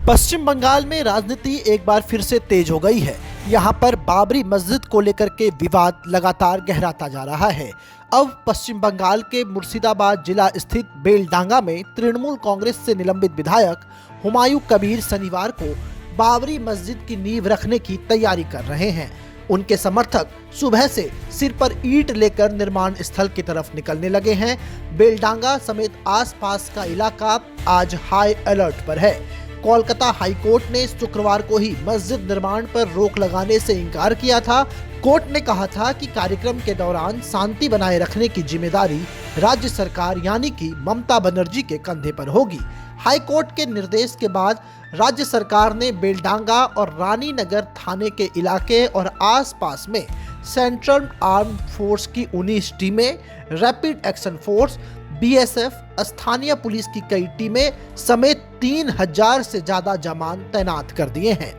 पश्चिम बंगाल में राजनीति एक बार फिर से तेज हो गई है। यहाँ पर बाबरी मस्जिद को लेकर के विवाद लगातार गहराता जा रहा है। अब पश्चिम बंगाल के मुर्शिदाबाद जिला स्थित बेलडांगा में तृणमूल कांग्रेस से निलंबित विधायक हुमायूं कबीर शनिवार को बाबरी मस्जिद की नींव रखने की तैयारी कर रहे हैं। उनके समर्थक सुबह से सिर पर ईंट लेकर निर्माण स्थल की तरफ निकलने लगे हैं। बेलडांगा समेत आसपास का इलाका आज हाई अलर्ट पर है। कोलकाता हाई कोर्ट ने शुक्रवार को ही मस्जिद निर्माण पर रोक लगाने से इनकार किया था। कोर्ट ने कहा था कि कार्यक्रम के दौरान शांति बनाए रखने की जिम्मेदारी राज्य सरकार यानी कि ममता बनर्जी के कंधे पर होगी। हाई कोर्ट के निर्देश के बाद राज्य सरकार ने बेलडांगा और रानी नगर थाने के इलाके और आसपास में सेंट्रल आर्म्ड फोर्स की 19 टीमें, रैपिड एक्शन फोर्स, बीएसएफ, स्थानीय पुलिस की कई टीमें समेत 3000 से ज्यादा जवान तैनात कर दिए हैं।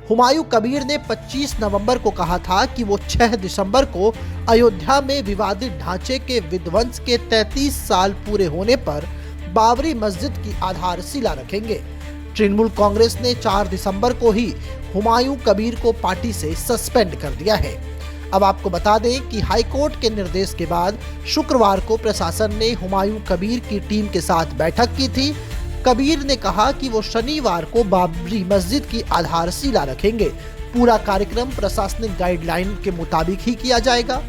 हुमायूं कबीर ने 25 नवंबर को कहा था कि वो 6 दिसंबर को अयोध्या में विवादित ढांचे के विध्वंस के 33 साल पूरे होने पर बाबरी मस्जिद की आधारशिला रखेंगे। तृणमूल कांग्रेस ने 4 दिसंबर को ही हुमायूं कबीर को पार्टी से सस्पेंड कर दिया है। अब आपको बता दें कि हाईकोर्ट के निर्देश के बाद शुक्रवार को प्रशासन ने हुमायूं कबीर की टीम के साथ बैठक की थी। कबीर ने कहा कि वो शनिवार को बाबरी मस्जिद की आधारशिला रखेंगे। पूरा कार्यक्रम प्रशासनिक गाइडलाइन के मुताबिक ही किया जाएगा।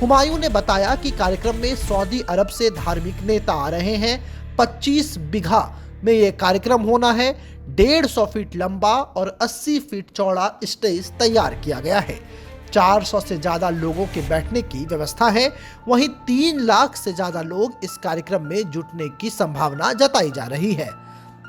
हुमायूं ने बताया कि कार्यक्रम में सऊदी अरब से धार्मिक नेता आ रहे हैं। 25 बीघा में ये कार्यक्रम होना है। 150 फीट लंबा और 80 फीट चौड़ा स्टेज तैयार किया गया है। 400 से ज्यादा लोगों के बैठने की व्यवस्था है। वहीं 3 लाख से ज्यादा लोग इस कार्यक्रम में जुटने की संभावना जताई जा रही है।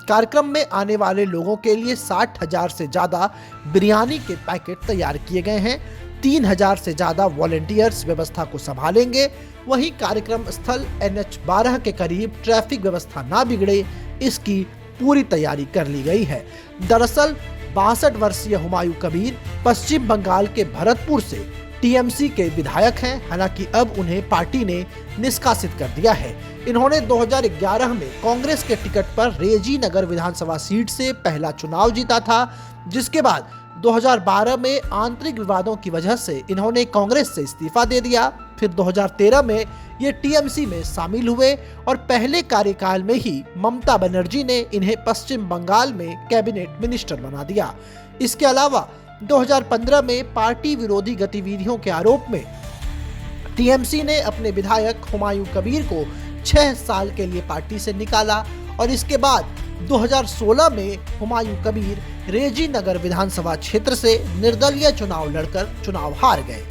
कार्यक्रम में आने वाले लोगों के लिए 60,000 से ज्यादा बिरयानी के पैकेट तैयार किए गए हैं। 3000 से ज्यादा वॉलंटियर्स व्यवस्था को संभालेंगे। वहीं कार्यक्रम स्थल NH-12 के करीब ट्रैफिक व्यवस्था ना बिगड़े, इसकी पूरी तैयारी कर ली गई है। दरअसल 62 वर्षीय हुमायूं कबीर पश्चिम बंगाल के भरतपुर से टीएमसी के विधायक हैं। हालांकि अब उन्हें पार्टी ने निष्कासित कर दिया है। इन्होंने 2011 में कांग्रेस के टिकट पर रेजी नगर विधानसभा सीट से पहला चुनाव जीता था, जिसके बाद 2012 में आंतरिक विवादों की वजह से इन्होंने कांग्रेस से इस्तीफा दे दिया। फिर 2013 में ये टीएमसी में शामिल हुए और पहले कार्यकाल में ही ममता बनर्जी ने इन्हें पश्चिम बंगाल में कैबिनेट मिनिस्टर बना दिया। इसके अलावा 2015 में पार्टी विरोधी गतिविधियों के आरोप में टीएमसी ने अपने विधायक हुमायूं कबीर को 6 साल के लिए पार्टी से निकाला और इसके बाद 2016 में हुमायूं कबीर रेजी नगर विधानसभा क्षेत्र से निर्दलीय चुनाव लड़कर चुनाव हार गए।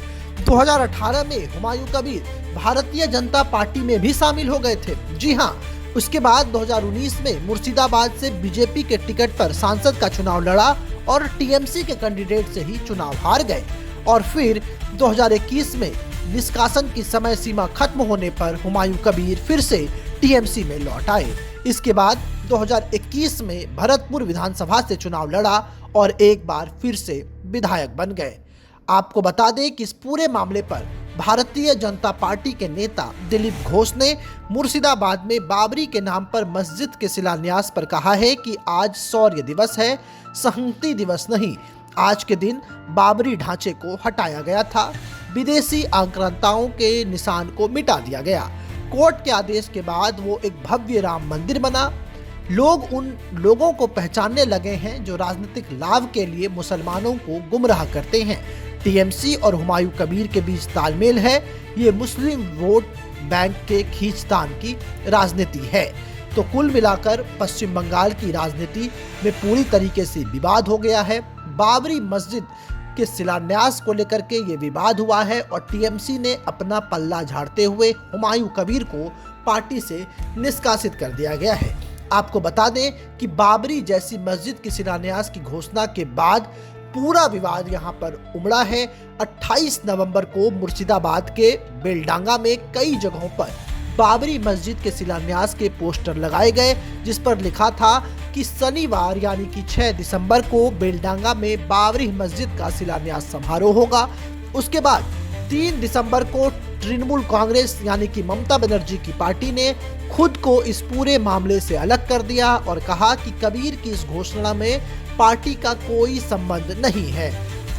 2018 में हुमायूं कबीर भारतीय जनता पार्टी में भी शामिल हो गए थे। जी हां, उसके बाद 2019 में मुर्शिदाबाद से बीजेपी के टिकट पर सांसद का चुनाव लड़ा और टीएमसी के कैंडिडेट से ही चुनाव हार गए और फिर 2021 में निष्कासन की समय सीमा खत्म होने पर हुमायूं कबीर फिर से टीएमसी में लौट आए। इसके बाद 2021 में भरतपुर विधानसभा से चुनाव लड़ा और एक बार फिर से विधायक बन गए। आपको बता दें कि इस पूरे मामले पर भारतीय जनता पार्टी के नेता दिलीप घोष ने मुर्शिदाबाद में बाबरी के नाम पर मस्जिद के शिलान्यास पर कहा है कि आज शौर्य दिवस है, संहति दिवस नहीं। आज के दिन बाबरी ढांचे को हटाया गया था, विदेशी आक्रांताओं के निशान को मिटा दिया गया। कोर्ट के आदेश के बाद वो एक भव्य राम मंदिर बना। लोग उन लोगों को पहचानने लगे हैं जो राजनीतिक लाभ के लिए मुसलमानों को गुमराह करते हैं। टीएमसी और हुमायूं कबीर के बीच तालमेल है। ये मुस्लिम वोट बैंक के खींचतान की राजनीति है। तो कुल मिलाकर पश्चिम बंगाल की राजनीति में पूरी तरीके से विवाद हो गया है। बाबरी मस्जिद के शिलान्यास को लेकर के ये विवाद हुआ है और टीएमसी ने अपना पल्ला झाड़ते हुए हुमायूं कबीर को पार्टी से निष्कासित कर दिया गया है। आपको बता दें कि बाबरी जैसी मस्जिद की शिलान्यास की घोषणा के बाद पूरा विवाद यहां पर उमड़ा है। 28 नवंबर को मुर्शिदाबाद के बेलडांगा में कई जगहों पर बाबरी मस्जिद के शिलान्यास के पोस्टर लगाए गए, जिस पर लिखा था कि शनिवार यानी कि 6 दिसंबर को बेलडांगा में बाबरी मस्जिद का शिलान्यास समारोह होगा। उसके बाद 3 दिसंबर को तृणमूल कांग्रेस यानी कि ममता बनर्जी की पार्टी ने खुद को इस पूरे मामले से अलग कर दिया और कहा कि कबीर की इस घोषणा में पार्टी का कोई संबंध नहीं है।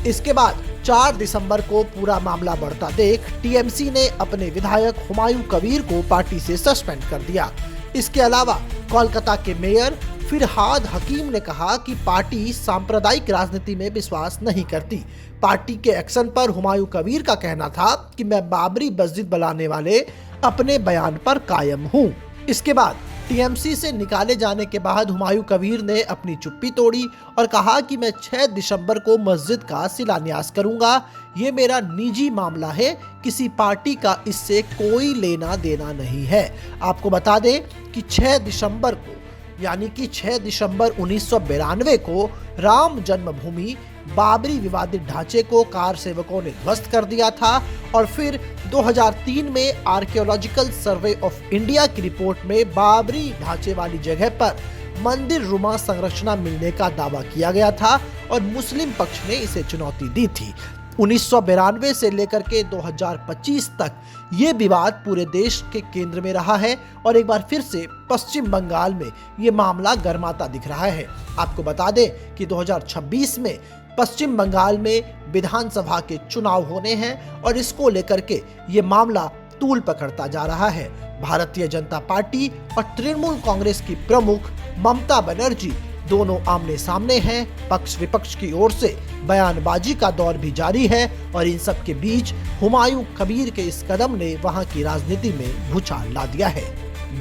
इसके बाद 4 दिसंबर को पूरा मामला बढ़ता देख टीएमसी ने अपने विधायक हुमायूं कबीर को पार्टी से सस्पेंड कर दिया। इसके अलावा कोलकाता के मेयर फिरहाद हकीम ने कहा कि पार्टी सांप्रदायिक राजनीति में विश्वास नहीं करती। पार्टी के एक्शन पर हुमायूं कबीर का कहना था कि मैं बाबरी मस्जिद बनाने वाले अपने बयान पर कायम हूं। इसके बाद टीएमसी से निकाले जाने के बाद हुमायूं कबीर ने अपनी चुप्पी तोड़ी और कहा कि मैं 6 दिसंबर को मस्जिद का शिलान्यास करूंगा। ये मेरा निजी मामला है, किसी पार्टी का इससे कोई लेना देना नहीं है। आपको बता दें कि 6 दिसंबर को यानी कि 6 दिसंबर 1992 को राम जन्मभूमि बाबरी विवादित ढांचे को कार सेवकों ने ध्वस्त कर दिया था और फिर 2003 में आर्कियोलॉजिकल सर्वे ऑफ इंडिया की रिपोर्ट में बाबरी ढांचे वाली जगह पर मंदिर रुमा संरचना मिलने का दावा किया गया था और मुस्लिम पक्ष ने इसे चुनौती दी थी। 1992 से लेकर के 2025 तक ये विवाद पूरे देश के केंद्र में रहा है और एक बार फिर से पश्चिम बंगाल में ये मामला गर्माता दिख रहा है। आपको बता दें कि 2026 में पश्चिम बंगाल में विधानसभा के चुनाव होने हैं और इसको लेकर के ये मामला तूल पकड़ता जा रहा है। भारतीय जनता पार्टी और तृणमूल कांग्रेस की प्रमुख ममता बनर्जी दोनों आमने सामने हैं। पक्ष विपक्ष की ओर से बयानबाजी का दौर भी जारी है और इन सब के बीच हुमायूं कबीर के इस कदम ने वहां की राजनीति में भूचाल ला दिया है।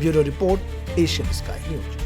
Bureau report, Asian sky news.